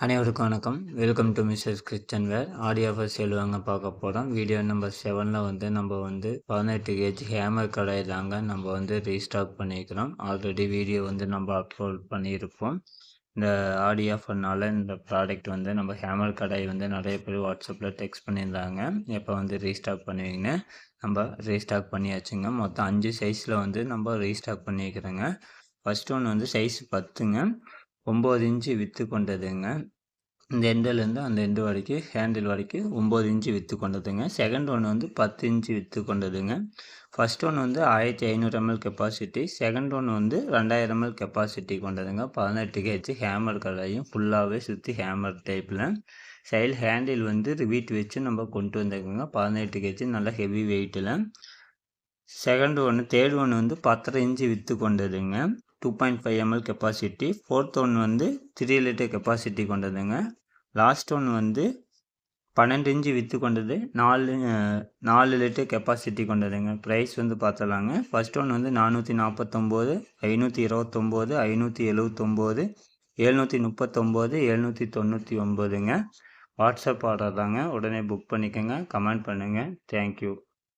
அனைவருக்கும் வணக்கம். Welcome to Mrs kitchen ware. Audio for sale வாங்க பார்க்க போகிறோம். வீடியோ நம்பர் 7ல் வந்து நம்ம வந்து 18 கேஜ் ஹேமர் கடாய் தாங்க நம்ம வந்து ரீஸ்டாக் பண்ணியிருக்கிறோம். ஆல்ரெடி வீடியோ வந்து நம்ம அப்லோட் பண்ணியிருப்போம். இந்த ஆடியோ ஆஃபர்னால இந்த ப்ராடக்ட் வந்து நம்ம ஹேமர் கடாய் வந்து நிறைய பேர் வாட்ஸ்அப்பில் டெக்ஸ்ட் பண்ணியிருந்தாங்க. எப்போ வந்து ரீஸ்டாக் பண்ணுவீங்கன்னு நம்ம ரீஸ்டாக் பண்ணியாச்சுங்க. மொத்தம் 5 சைஸில் வந்து நம்ம ரீஸ்டாக் பண்ணியிருக்கிறோங்க. ஃபஸ்ட் ஒன்று வந்து சைஸ் 10ங்க. 9 inch with கொண்டதுங்க. இந்த எண்டுலேருந்து அந்த எண்டு வரைக்கும் ஹேண்டில் வரைக்கும் 9 இன்ச்சு வித்து கொண்டதுங்க. செகண்ட் ஒன்று வந்து 10 இன்ச்சு வித்து கொண்டதுங்க. ஃபஸ்ட் ஒன்று வந்து 1500 ml கெப்பாசிட்டி, செகண்ட் ஒன்று வந்து 2000 ml கெப்பாசிட்டி கொண்டதுங்க. 18 கேஜ் ஹேமர் கடாயும் ஃபுல்லாகவே சுற்றி ஹேமர் டைப்பில். சைடு ஹேண்டில் வந்து ரிவீட் வச்சு நம்ம கொண்டு வந்திருக்கோங்க. 18 கேஜ் நல்ல ஹெவி வெயிட்டில். தேர்ட் ஒன்று வந்து 10.5 inch with கொண்டதுங்க. 2.5 ml capacity. Fourth ஒன்று வந்து 3 லிட்டர் கெப்பாசிட்டி கொண்டதுங்க. லாஸ்ட் ஒன்று வந்து 12 இன்ச்சு வித்து கொண்டது, 4 லிட்டர் கெப்பாசிட்டி கொண்டதுங்க. ப்ரைஸ் வந்து பார்த்தலாங்க. ஃபஸ்ட் ஒன்று வந்து 449, 529, 579, 739, 799ங்க. வாட்ஸ்அப் ஆர்டர் தாங்க. உடனே புக் பண்ணிக்கோங்க. கமெண்ட் பண்ணுங்கள். தேங்க்யூ.